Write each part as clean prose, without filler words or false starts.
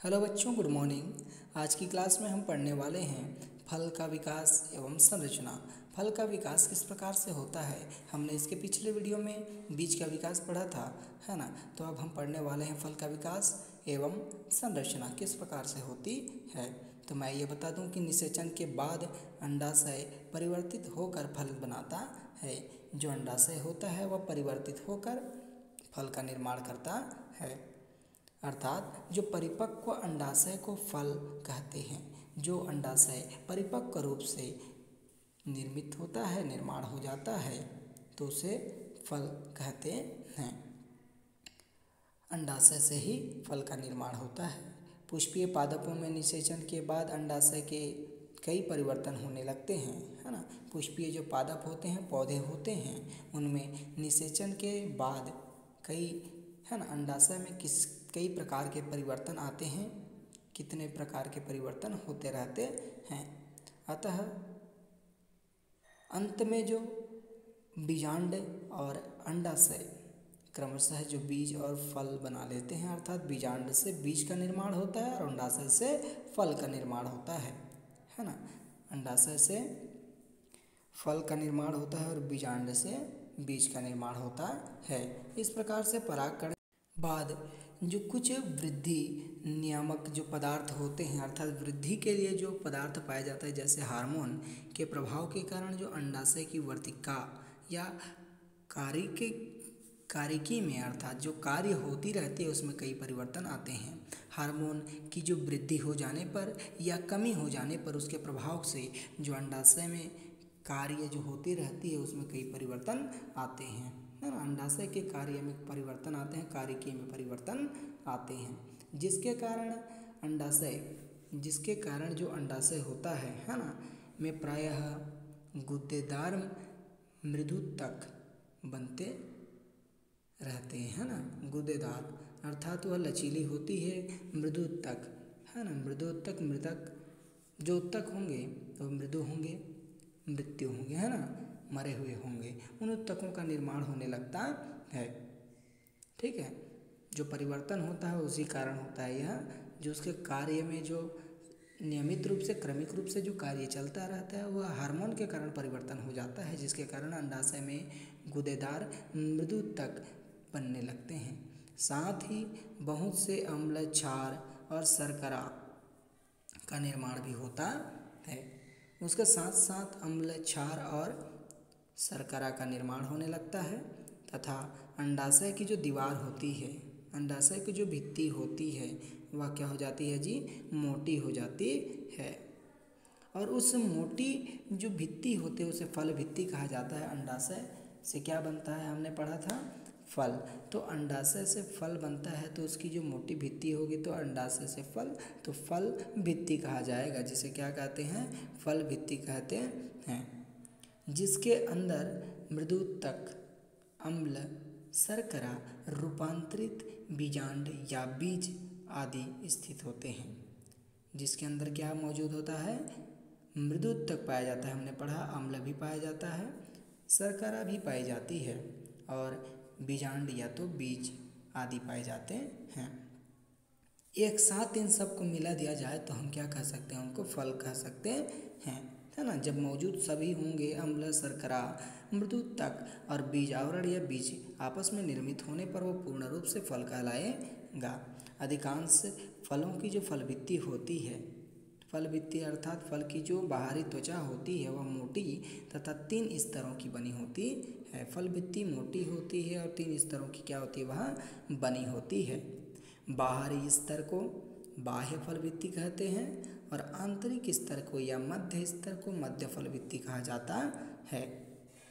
Hello बच्चों, good morning. आज की क्लास में हम पढ़ने वाले हैं फल का विकास एवं संरचना। फल का विकास किस प्रकार से होता है, हमने इसके पिछले वीडियो में बीज का विकास पढ़ा था, है ना। तो अब हम पढ़ने वाले हैं फल का विकास एवं संरचना किस प्रकार से होती है। तो मैं ये बता दूं कि निषेचन के बाद अंडाशय परिवर्तित होकर फल बनाता है। जो अंडाशय होता है वह परिवर्तित होकर फल का निर्माण करता है, अर्थात जो परिपक्व अंडाशय को फल कहते हैं। जो अंडाशय परिपक्व रूप से निर्मित होता है, निर्माण हो जाता है, तो उसे फल कहते हैं। अंडाशय से ही फल का निर्माण होता है। पुष्पीय पादपों में निषेचन के बाद अंडाशय के कई परिवर्तन होने लगते हैं, है ना। पुष्पीय जो पादप होते हैं, पौधे होते हैं, उनमें निषेचन के बाद कई, है ना, अंडाशय में कई प्रकार के परिवर्तन आते हैं। कितने प्रकार के परिवर्तन होते रहते हैं। अतः अंत में जो बीजांड और अंडाशय क्रमशः जो बीज और फल बना लेते हैं, अर्थात बीजांड से बीज का निर्माण होता है और अंडाशय से फल का निर्माण होता है ना। अंडाशय से फल का निर्माण होता है और बीजांड से बीज का निर्माण होता है। इस प्रकार से परागकण बाद जो कुछ वृद्धि नियामक जो पदार्थ होते हैं, अर्थात वृद्धि के लिए जो पदार्थ पाया जाता है, जैसे हार्मोन के प्रभाव के कारण जो अंडाशय की वर्तिका या कारिकी में, अर्थात जो कार्य होती रहती है, उसमें कई परिवर्तन आते हैं। हार्मोन की जो वृद्धि हो जाने पर या कमी हो जाने पर उसके प्रभाव से जो अंडाशय में कार्य जो होती रहती है, उसमें कई परिवर्तन आते हैं, है ना। अंडाशय के कार्य में परिवर्तन आते हैं, कारिकी में परिवर्तन आते हैं, जिसके कारण जो अंडाशय होता है ना, में प्रायः गुद्देदार मृदुतक बनते रहते हैं, है ना। गुद्देदार अर्थात वह लचीली होती है, मृदुतक, है ना। मृदुतक, मृदक जो उत्तक होंगे तो मृदु होंगे, मृत्यु होंगे, है ना, मरे हुए होंगे। उन उत्तकों का निर्माण होने लगता है, ठीक है। जो परिवर्तन होता है उसी कारण होता है यह, जो उसके कार्य में जो नियमित रूप से क्रमिक रूप से जो कार्य चलता रहता है, वह हार्मोन के कारण परिवर्तन हो जाता है, जिसके कारण अंडाशय में गुदेदार मृदु तक बनने लगते हैं। साथ ही बहुत से अम्ल, क्षार और शर्करा का निर्माण भी होता है। उसके साथ साथ अम्ल, क्षार और शर्करा का निर्माण होने लगता है तथा अंडाशय की जो दीवार होती है, अंडाशय की जो भित्ति होती है, वह क्या हो जाती है जी, मोटी हो जाती है। और उस मोटी जो भित्ति होती है उसे फल भित्ति कहा जाता है। अंडाशय से क्या बनता है, हमने पढ़ा था, फल। तो अंडाशय से फल बनता है तो उसकी जो मोटी भित्ति होगी, तो अंडाशय से फल, तो फल भित्ति कहा जाएगा, जिसे क्या कहते हैं, फल भित्ति कहते हैं। जिसके अंदर मृदुतक, अम्ल, शर्करा, रूपांतरित बीजांड या बीज आदि स्थित होते हैं। जिसके अंदर क्या मौजूद होता है, मृदुतक पाया जाता है, हमने पढ़ा, अम्ल भी पाया जाता है, शर्करा भी पाई जाती है और बीजांड या तो बीज आदि पाए जाते हैं। एक साथ इन सबको मिला दिया जाए तो हम क्या कह सकते हैं, उनको फल कह सकते हैं, है ना। जब मौजूद सभी होंगे, अम्ल, शर्करा, मृदुतक और बीज आवरण या बीज आपस में निर्मित होने पर वो पूर्ण रूप से फल कहलाएगा। अधिकांश फलों की जो फल भित्ति होती है, फल भित्ति अर्थात फल की जो बाहरी त्वचा होती है, वह मोटी तथा 3 स्तरों की बनी होती है। फल भित्ति मोटी होती है और 3 स्तरों की क्या होती है, वह बनी होती है। बाहरी स्तर को बाह्य फल भित्ति कहते हैं और आंतरिक स्तर को या मध्य स्तर को मध्य फल भित्ति कहा जाता है,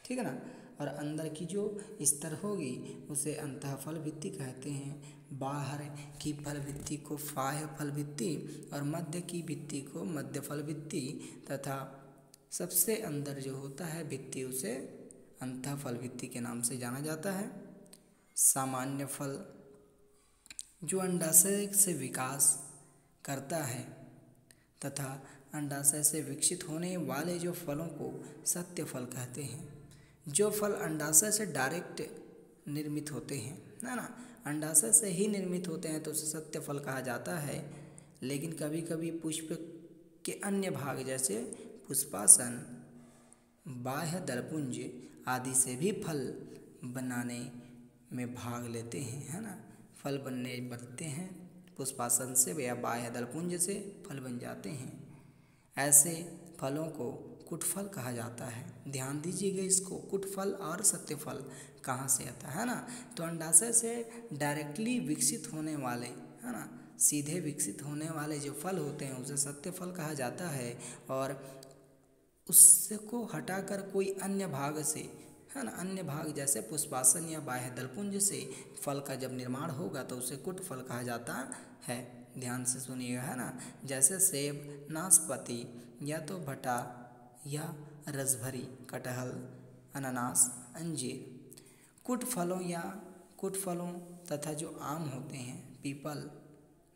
ठीक है ना। और अंदर की जो स्तर होगी उसे अंतः फल भित्ति कहते हैं। बाहर की फल भित्ति को बाह्य फल भित्ति और मध्य की भित्ति को मध्य फल भित्ति तथा सबसे अंदर जो होता है भित्ति, उसे अंतः फल भित्ति के नाम से जाना जाता है। सामान्य फल जो अंडाशय से विकास करता है तथा अंडाशय से विकसित होने वाले जो फलों को सत्य फल कहते हैं। जो फल अंडाशय से डायरेक्ट निर्मित होते हैं, है ना, अंडाशय से ही निर्मित होते हैं, तो उसे सत्य फल कहा जाता है। लेकिन कभी कभी पुष्प के अन्य भाग जैसे पुष्पासन, बाह्य दलपुंज आदि से भी फल बनाने में भाग लेते हैं, है ना। फल बनते हैं पुष्पासन से या बाह्य दलपुंज से फल बन जाते हैं। ऐसे फलों को कुटफल कहा जाता है। ध्यान दीजिएगा इसको, कुटफल और सत्यफल कहाँ से आता है ना। तो अंडाशय से डायरेक्टली विकसित होने वाले, है ना, सीधे विकसित होने वाले जो फल होते हैं उसे सत्यफल कहा जाता है। और उसको हटाकर कोई अन्य भाग से, है ना, अन्य भाग जैसे पुष्पासन या बाह्य दलपुंज से फल का जब निर्माण होगा तो उसे कुटफल कहा जाता है। ध्यान से सुनिएगा, है ना। जैसे सेब, नाशपाती या तो भटा या रसभरी, कटहल, अनानास, अंजीर। कुटफलों तथा जो आम होते हैं, पीपल,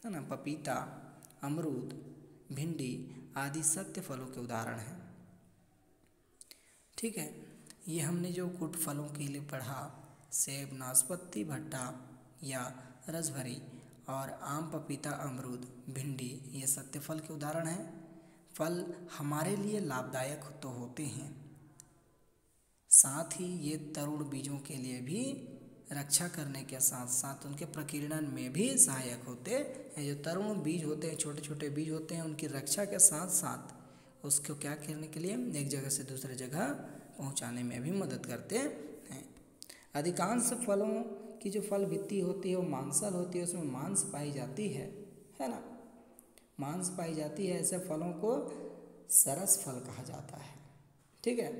है ना, पपीता, अमरूद, भिंडी आदि सत्य फलों के उदाहरण हैं। ठीक है, ये हमने जो कुटफलों के लिए पढ़ा, सेब, नाशपाती, भट्टा या रसभरी, और आम, पपीता, अमरूद, भिंडी, ये सत्य फल के उदाहरण हैं। फल हमारे लिए लाभदायक तो होते हैं, साथ ही ये तरुण बीजों के लिए भी रक्षा करने के साथ साथ उनके प्रकीर्णन में भी सहायक होते हैं। जो तरुण बीज होते हैं, छोटे छोटे बीज होते हैं, उनकी रक्षा के साथ साथ उसको क्या करने के लिए, एक जगह से दूसरे जगह पहुंचाने में भी मदद करते हैं। अधिकांश फलों की जो फल भित्ति होती है वो मांसल होती है, उसमें मांस पाई जाती है ना, मांस पाई जाती है। ऐसे फलों को सरस फल कहा जाता है। ठीक है,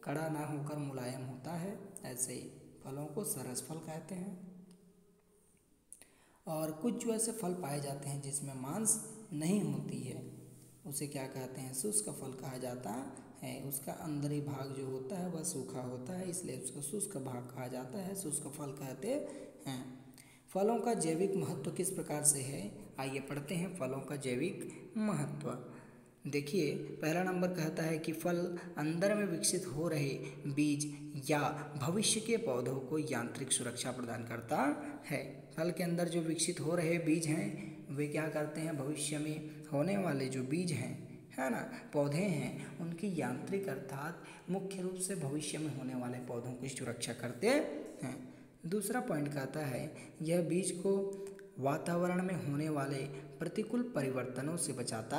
कड़ा ना होकर मुलायम होता है, ऐसे ही फलों को सरस फल कहते हैं। और कुछ जो ऐसे फल पाए जाते हैं जिसमें मांस नहीं होती है, उसे क्या कहते हैं, शुष्क फल कहा जाता है। उसका अंदरी भाग जो होता है वह सूखा होता है, इसलिए उसको शुष्क भाग कहा जाता है, शुष्क फल कहते हैं। फलों का जैविक महत्व किस प्रकार से है, आइए पढ़ते हैं फलों का जैविक महत्व। देखिए, पहला नंबर कहता है कि फल अंदर में विकसित हो रहे बीज या भविष्य के पौधों को यांत्रिक सुरक्षा प्रदान करता है। फल के अंदर जो विकसित हो रहे बीज हैं वे क्या करते हैं, भविष्य में होने वाले जो बीज हैं, है ना, पौधे हैं, उनकी यांत्रिक अर्थात मुख्य रूप से भविष्य में होने वाले पौधों की सुरक्षा करते हैं। दूसरा पॉइंट कहता है यह बीज को वातावरण में होने वाले प्रतिकूल परिवर्तनों से बचाता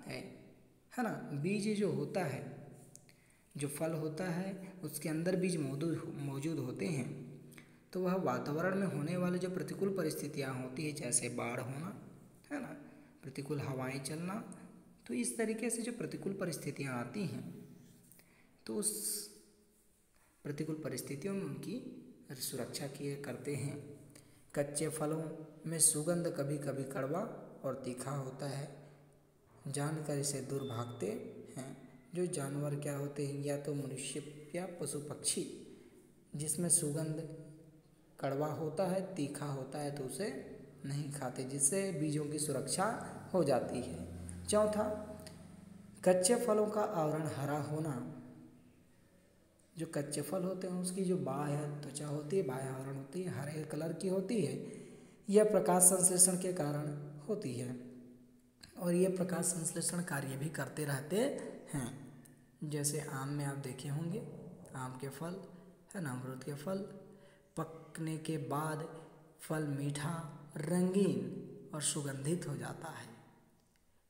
है ना। बीज जो होता है, जो फल होता है उसके अंदर बीज मौजूद होते हैं, तो वह वातावरण में होने वाले जो प्रतिकूल परिस्थितियाँ होती है, जैसे बाढ़ होना, है ना, प्रतिकूल हवाएं चलना, तो इस तरीके से जो प्रतिकूल परिस्थितियाँ आती हैं तो उस प्रतिकूल परिस्थितियों में उनकी सुरक्षा करते हैं। कच्चे फलों में सुगंध कभी कभी कड़वा और तीखा होता है, जानकर इसे दूर भागते हैं। जो जानवर क्या होते हैं, या तो मनुष्य या पशु पक्षी, जिसमें सुगंध कड़वा होता है, तीखा होता है, तो उसे नहीं खाते, जिससे बीजों की सुरक्षा हो जाती है। चौथा, कच्चे फलों का आवरण हरा होना। जो कच्चे फल होते हैं उसकी जो बाह्य त्वचा होती है, बाह्य आवरण होती है, हरे कलर की होती है। यह प्रकाश संश्लेषण के कारण होती है और ये प्रकाश संश्लेषण कार्य भी करते रहते हैं। जैसे आम में आप देखे होंगे, आम के फल, है ना, अमरूद के फल, पकने के बाद फल मीठा, रंगीन और सुगंधित हो जाता है।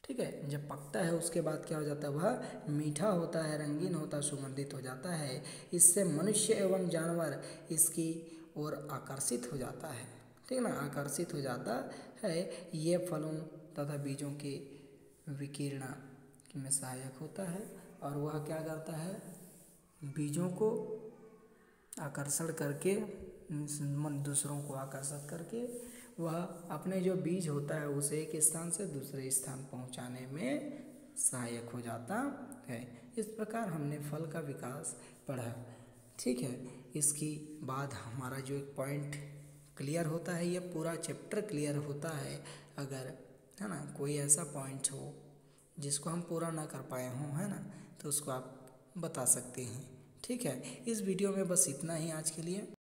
ठीक है, जब पकता है उसके बाद क्या हो जाता है, वह मीठा होता है, रंगीन होता है, सुगंधित हो जाता है। इससे मनुष्य एवं जानवर इसकी ओर आकर्षित हो जाता है। ठीक है ना, आकर्षित हो जाता है। ये फलों तथा बीजों के विकिरण में सहायक होता है और वह क्या करता है, बीजों को आकर्षण करके, दूसरों को आकर्षित करके वह अपने जो बीज होता है उसे एक स्थान से दूसरे स्थान पहुंचाने में सहायक हो जाता है। इस प्रकार हमने फल का विकास पढ़ा। ठीक है, इसकी बाद हमारा जो एक पॉइंट क्लियर होता है, यह पूरा चैप्टर क्लियर होता है। अगर, है ना, कोई ऐसा पॉइंट हो जिसको हम पूरा ना कर पाए हों, है ना, तो उसको आप बता सकते हैं। ठीक है, इस वीडियो में बस इतना ही आज के लिए।